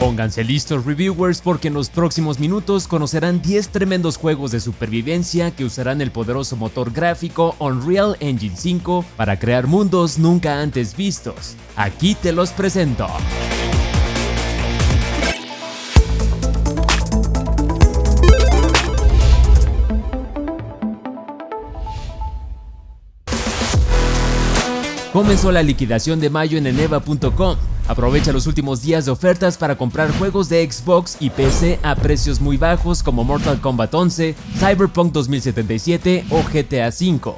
Pónganse listos, reviewers, porque en los próximos minutos conocerán 10 tremendos juegos de supervivencia que usarán el poderoso motor gráfico Unreal Engine 5 para crear mundos nunca antes vistos. Aquí te los presento. Comenzó la liquidación de mayo en eneba.com. Aprovecha los últimos días de ofertas para comprar juegos de Xbox y PC a precios muy bajos como Mortal Kombat 11, Cyberpunk 2077 o GTA V.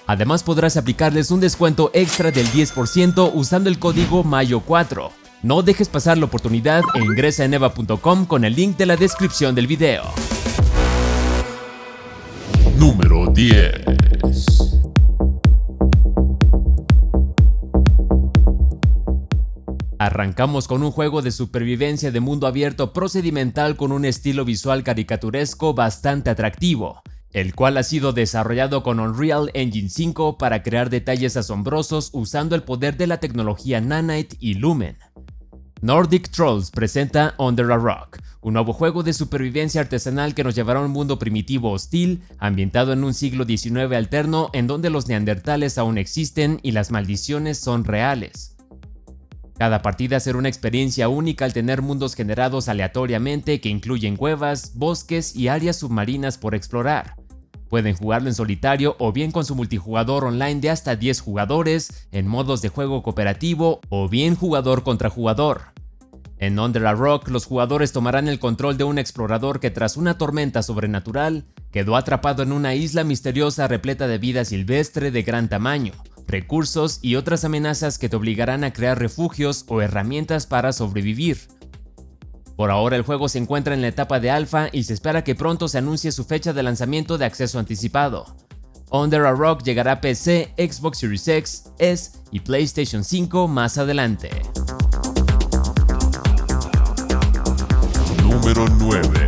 Además podrás aplicarles un descuento extra del 10% usando el código MAYO4. No dejes pasar la oportunidad e ingresa a eneba.com con el link de la descripción del video. Número 10. Arrancamos con un juego de supervivencia de mundo abierto procedimental con un estilo visual caricaturesco bastante atractivo, el cual ha sido desarrollado con Unreal Engine 5 para crear detalles asombrosos usando el poder de la tecnología Nanite y Lumen. Nordic Trolls presenta Under a Rock, un nuevo juego de supervivencia artesanal que nos llevará a un mundo primitivo hostil, ambientado en un siglo XIX alterno en donde los neandertales aún existen y las maldiciones son reales. Cada partida será una experiencia única al tener mundos generados aleatoriamente que incluyen cuevas, bosques y áreas submarinas por explorar. Pueden jugarlo en solitario o bien con su multijugador online de hasta 10 jugadores, en modos de juego cooperativo o bien jugador contra jugador. En Under a Rock, los jugadores tomarán el control de un explorador que tras una tormenta sobrenatural quedó atrapado en una isla misteriosa repleta de vida silvestre de gran tamaño, recursos y otras amenazas que te obligarán a crear refugios o herramientas para sobrevivir. Por ahora el juego se encuentra en la etapa de alfa y se espera que pronto se anuncie su fecha de lanzamiento de acceso anticipado. Under a Rock llegará a PC, Xbox Series X, S y PlayStation 5 más adelante. Número 9.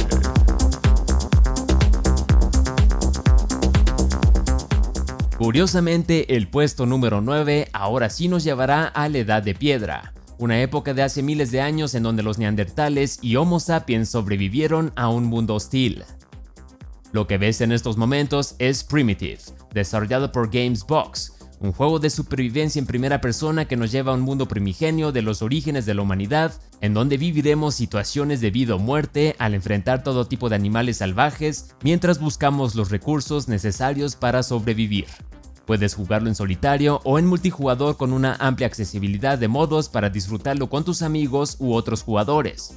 Curiosamente, el puesto número 9 ahora sí nos llevará a la Edad de Piedra, una época de hace miles de años en donde los neandertales y Homo sapiens sobrevivieron a un mundo hostil. Lo que ves en estos momentos es Primitive, desarrollado por Gamesbox, un juego de supervivencia en primera persona que nos lleva a un mundo primigenio de los orígenes de la humanidad, en donde viviremos situaciones de vida o muerte al enfrentar todo tipo de animales salvajes mientras buscamos los recursos necesarios para sobrevivir. Puedes jugarlo en solitario o en multijugador con una amplia accesibilidad de modos para disfrutarlo con tus amigos u otros jugadores.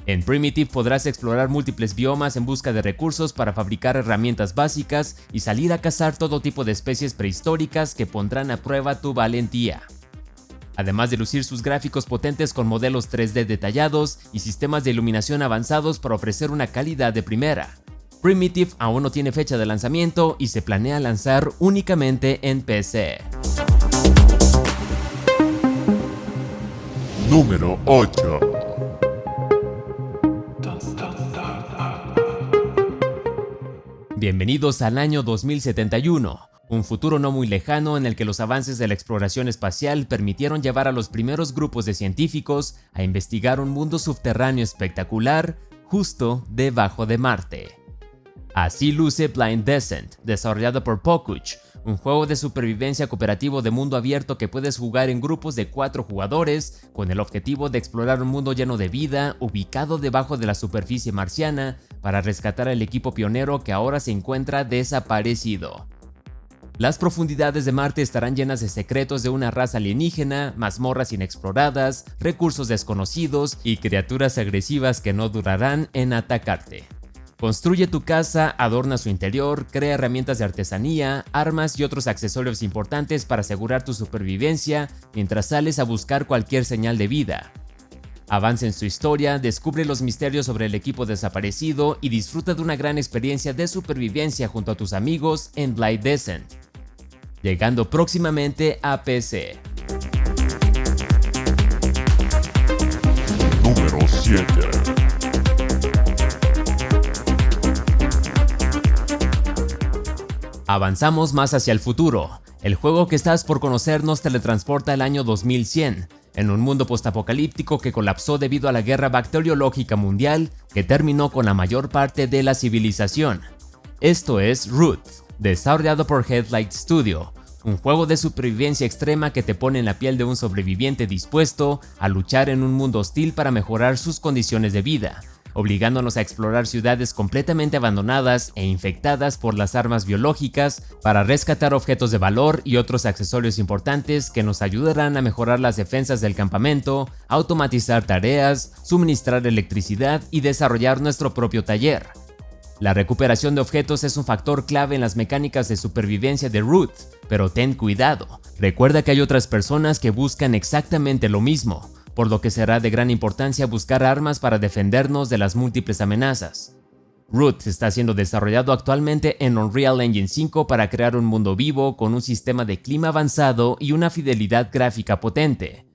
En Primitive podrás explorar múltiples biomas en busca de recursos para fabricar herramientas básicas y salir a cazar todo tipo de especies prehistóricas que pondrán a prueba tu valentía. Además de lucir sus gráficos potentes con modelos 3D detallados y sistemas de iluminación avanzados para ofrecer una calidad de primera. Primitive aún no tiene fecha de lanzamiento y se planea lanzar únicamente en PC. Número 8. Bienvenidos al año 2071, un futuro no muy lejano en el que los avances de la exploración espacial permitieron llevar a los primeros grupos de científicos a investigar un mundo subterráneo espectacular justo debajo de Marte. Así luce Blind Descent, desarrollado por Pokuch, un juego de supervivencia cooperativo de mundo abierto que puedes jugar en grupos de 4 jugadores con el objetivo de explorar un mundo lleno de vida ubicado debajo de la superficie marciana para rescatar al equipo pionero que ahora se encuentra desaparecido. Las profundidades de Marte estarán llenas de secretos de una raza alienígena, mazmorras inexploradas, recursos desconocidos y criaturas agresivas que no durarán en atacarte. Construye tu casa, adorna su interior, crea herramientas de artesanía, armas y otros accesorios importantes para asegurar tu supervivencia mientras sales a buscar cualquier señal de vida. Avanza en su historia, descubre los misterios sobre el equipo desaparecido y disfruta de una gran experiencia de supervivencia junto a tus amigos en Blind Descent, llegando próximamente a PC. Número 7. Avanzamos más hacia el futuro. El juego que estás por conocer nos teletransporta al año 2100, en un mundo postapocalíptico que colapsó debido a la guerra bacteriológica mundial que terminó con la mayor parte de la civilización. Esto es Root, desarrollado por Headlight Studio, un juego de supervivencia extrema que te pone en la piel de un sobreviviente dispuesto a luchar en un mundo hostil para mejorar sus condiciones de vida, obligándonos a explorar ciudades completamente abandonadas e infectadas por las armas biológicas para rescatar objetos de valor y otros accesorios importantes que nos ayudarán a mejorar las defensas del campamento, automatizar tareas, suministrar electricidad y desarrollar nuestro propio taller. La recuperación de objetos es un factor clave en las mecánicas de supervivencia de Root, pero ten cuidado, recuerda que hay otras personas que buscan exactamente lo mismo, por lo que será de gran importancia buscar armas para defendernos de las múltiples amenazas. Root está siendo desarrollado actualmente en Unreal Engine 5 para crear un mundo vivo con un sistema de clima avanzado y una fidelidad gráfica potente.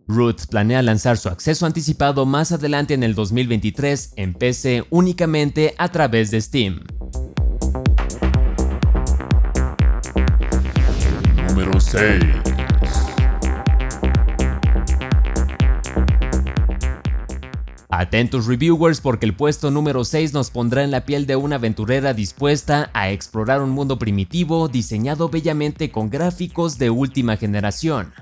Root planea lanzar su acceso anticipado más adelante en el 2023 en PC únicamente a través de Steam. Número 6. Atentos reviewers porque el puesto número 6 nos pondrá en la piel de una aventurera dispuesta a explorar un mundo primitivo diseñado bellamente con gráficos de última generación.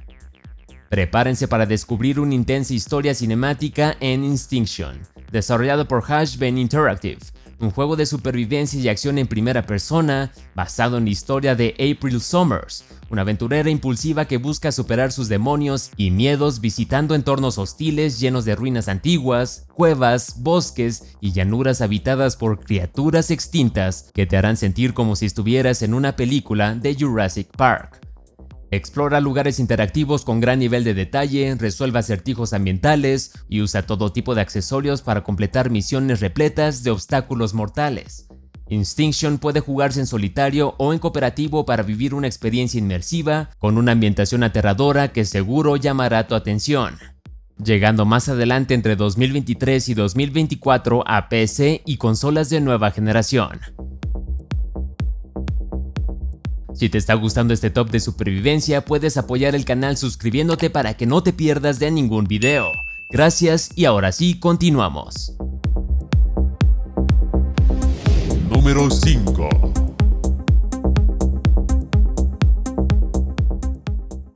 Prepárense para descubrir una intensa historia cinemática en Instinction, desarrollado por Hashbane Interactive, un juego de supervivencia y acción en primera persona basado en la historia de April Summers, una aventurera impulsiva que busca superar sus demonios y miedos visitando entornos hostiles llenos de ruinas antiguas, cuevas, bosques y llanuras habitadas por criaturas extintas que te harán sentir como si estuvieras en una película de Jurassic Park. Explora lugares interactivos con gran nivel de detalle, resuelve acertijos ambientales y usa todo tipo de accesorios para completar misiones repletas de obstáculos mortales. Instinction puede jugarse en solitario o en cooperativo para vivir una experiencia inmersiva con una ambientación aterradora que seguro llamará tu atención. Llegando más adelante entre 2023 y 2024 a PC y consolas de nueva generación. Si te está gustando este top de supervivencia, puedes apoyar el canal suscribiéndote para que no te pierdas de ningún video. Gracias y ahora sí, continuamos. Número 5.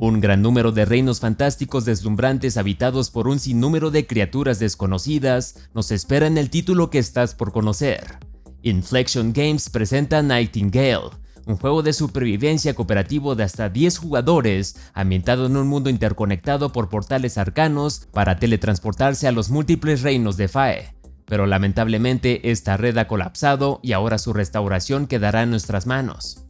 Un gran número de reinos fantásticos deslumbrantes habitados por un sinnúmero de criaturas desconocidas nos espera en el título que estás por conocer. Inflection Games presenta Nightingale, un juego de supervivencia cooperativo de hasta 10 jugadores, ambientado en un mundo interconectado por portales arcanos para teletransportarse a los múltiples reinos de Fae. Pero lamentablemente esta red ha colapsado y ahora su restauración quedará en nuestras manos.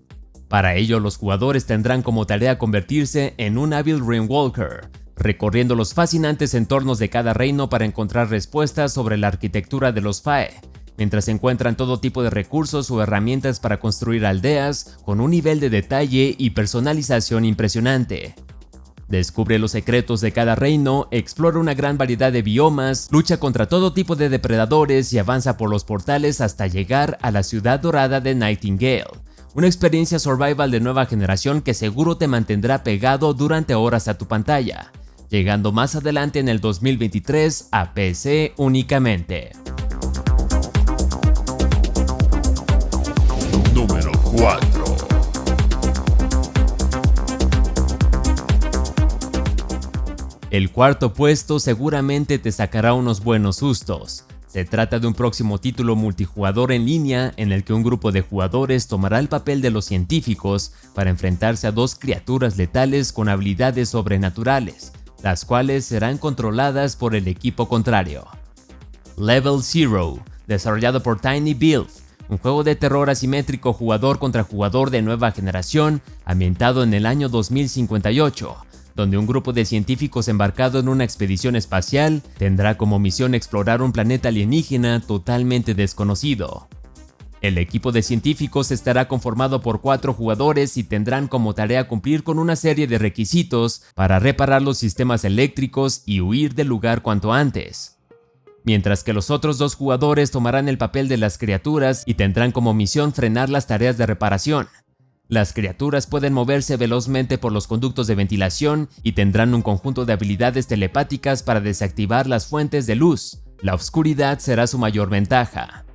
Para ello los jugadores tendrán como tarea convertirse en un hábil Rainwalker, recorriendo los fascinantes entornos de cada reino para encontrar respuestas sobre la arquitectura de los Fae, mientras encuentran todo tipo de recursos o herramientas para construir aldeas con un nivel de detalle y personalización impresionante. Descubre los secretos de cada reino, explora una gran variedad de biomas, lucha contra todo tipo de depredadores y avanza por los portales hasta llegar a la ciudad dorada de Nightingale, una experiencia survival de nueva generación que seguro te mantendrá pegado durante horas a tu pantalla, llegando más adelante en el 2023 a PC únicamente. Número 4. El cuarto puesto seguramente te sacará unos buenos sustos. Se trata de un próximo título multijugador en línea en el que un grupo de jugadores tomará el papel de los científicos para enfrentarse a dos criaturas letales con habilidades sobrenaturales, las cuales serán controladas por el equipo contrario. Level Zero, desarrollado por Tiny Build, un juego de terror asimétrico jugador contra jugador de nueva generación, ambientado en el año 2058, donde un grupo de científicos embarcado en una expedición espacial tendrá como misión explorar un planeta alienígena totalmente desconocido. El equipo de científicos estará conformado por 4 jugadores y tendrán como tarea cumplir con una serie de requisitos para reparar los sistemas eléctricos y huir del lugar cuanto antes. Mientras que los otros 2 jugadores tomarán el papel de las criaturas y tendrán como misión frenar las tareas de reparación. Las criaturas pueden moverse velozmente por los conductos de ventilación y tendrán un conjunto de habilidades telepáticas para desactivar las fuentes de luz. La oscuridad será su mayor ventaja.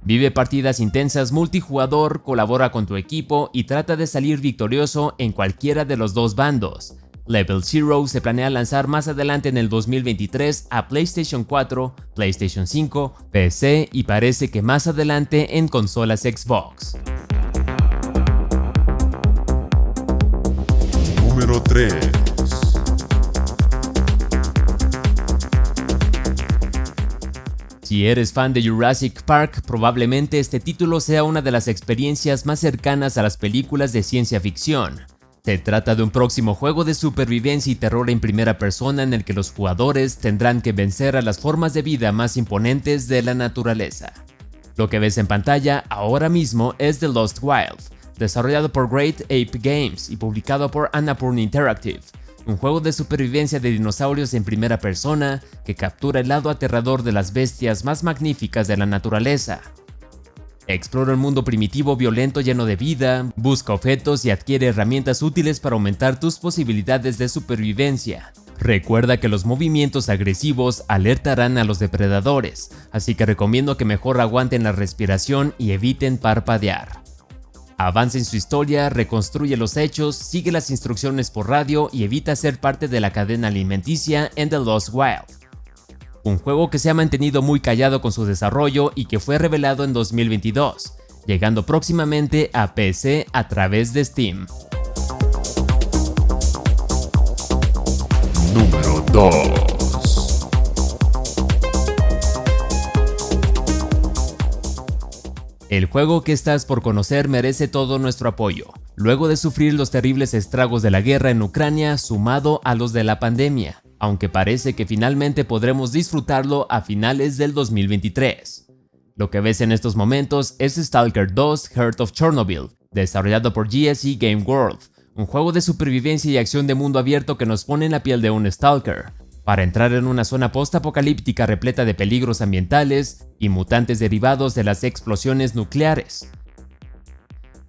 Vive partidas intensas multijugador, colabora con tu equipo y trata de salir victorioso en cualquiera de los dos bandos. Level Zero se planea lanzar más adelante en el 2023 a PlayStation 4, PlayStation 5, PC y parece que más adelante en consolas Xbox. Número 3. Si eres fan de Jurassic Park, probablemente este título sea una de las experiencias más cercanas a las películas de ciencia ficción. Se trata de un próximo juego de supervivencia y terror en primera persona en el que los jugadores tendrán que vencer a las formas de vida más imponentes de la naturaleza. Lo que ves en pantalla ahora mismo es The Lost Wild, desarrollado por Great Ape Games y publicado por Annapurna Interactive, un juego de supervivencia de dinosaurios en primera persona que captura el lado aterrador de las bestias más magníficas de la naturaleza. Explora un mundo primitivo violento lleno de vida, busca objetos y adquiere herramientas útiles para aumentar tus posibilidades de supervivencia. Recuerda que los movimientos agresivos alertarán a los depredadores, así que recomiendo que mejor aguanten la respiración y eviten parpadear. Avanza en su historia, reconstruye los hechos, sigue las instrucciones por radio y evita ser parte de la cadena alimenticia en The Lost Wild. Un juego que se ha mantenido muy callado con su desarrollo y que fue revelado en 2022, llegando próximamente a PC a través de Steam. Número 2. El juego que estás por conocer merece todo nuestro apoyo, luego de sufrir los terribles estragos de la guerra en Ucrania sumado a los de la pandemia, aunque parece que finalmente podremos disfrutarlo a finales del 2023. Lo que ves en estos momentos es Stalker 2 Heart of Chernobyl, desarrollado por GSE Game World, un juego de supervivencia y acción de mundo abierto que nos pone en la piel de un Stalker, para entrar en una zona post-apocalíptica repleta de peligros ambientales y mutantes derivados de las explosiones nucleares.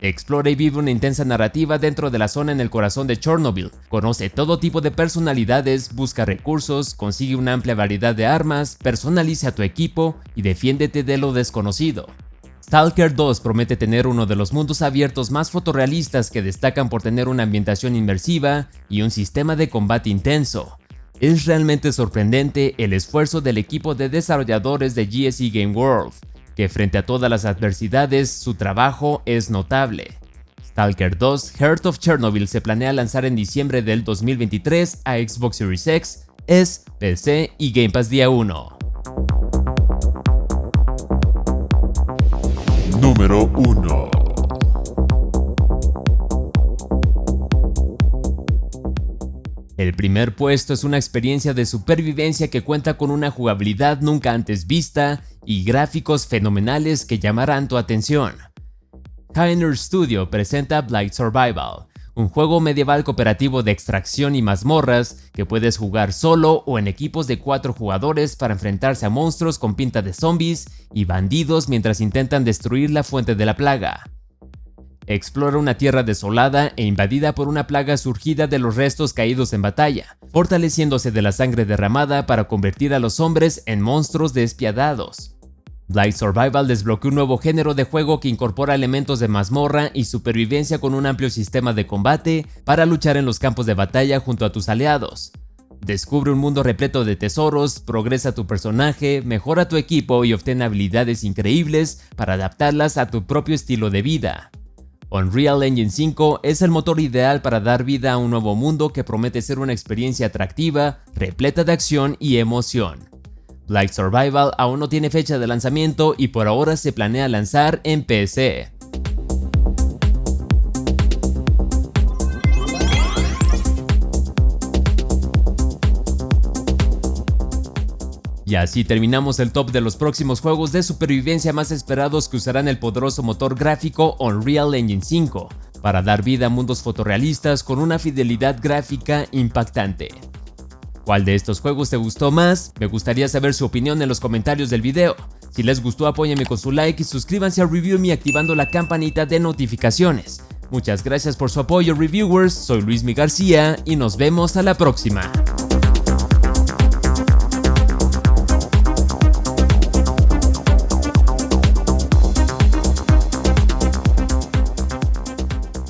Explora y vive una intensa narrativa dentro de la zona en el corazón de Chernobyl, conoce todo tipo de personalidades, busca recursos, consigue una amplia variedad de armas, personaliza tu equipo y defiéndete de lo desconocido. Stalker 2 promete tener uno de los mundos abiertos más fotorrealistas que destacan por tener una ambientación inmersiva y un sistema de combate intenso. Es realmente sorprendente el esfuerzo del equipo de desarrolladores de GSE Game World, que frente a todas las adversidades, su trabajo es notable. Stalker 2 Heart of Chernobyl se planea lanzar en diciembre del 2023 a Xbox Series X, S, PC y Game Pass día 1. Número 1. El primer puesto es una experiencia de supervivencia que cuenta con una jugabilidad nunca antes vista y gráficos fenomenales que llamarán tu atención. Pioneer Studio presenta Blight Survival, un juego medieval cooperativo de extracción y mazmorras que puedes jugar solo o en equipos de 4 jugadores para enfrentarse a monstruos con pinta de zombies y bandidos mientras intentan destruir la fuente de la plaga. Explora una tierra desolada e invadida por una plaga surgida de los restos caídos en batalla, fortaleciéndose de la sangre derramada para convertir a los hombres en monstruos despiadados. Blight Survival desbloquea un nuevo género de juego que incorpora elementos de mazmorra y supervivencia con un amplio sistema de combate para luchar en los campos de batalla junto a tus aliados. Descubre un mundo repleto de tesoros, progresa tu personaje, mejora tu equipo y obtén habilidades increíbles para adaptarlas a tu propio estilo de vida. Unreal Engine 5 es el motor ideal para dar vida a un nuevo mundo que promete ser una experiencia atractiva, repleta de acción y emoción. Blight Survival aún no tiene fecha de lanzamiento y por ahora se planea lanzar en PC. Y así terminamos el top de los próximos juegos de supervivencia más esperados que usarán el poderoso motor gráfico Unreal Engine 5 para dar vida a mundos fotorrealistas con una fidelidad gráfica impactante. ¿Cuál de estos juegos te gustó más? Me gustaría saber su opinión en los comentarios del video. Si les gustó, apóyenme con su like y suscríbanse a Review Me activando la campanita de notificaciones. Muchas gracias por su apoyo, reviewers. Soy Luismi García y nos vemos a la próxima.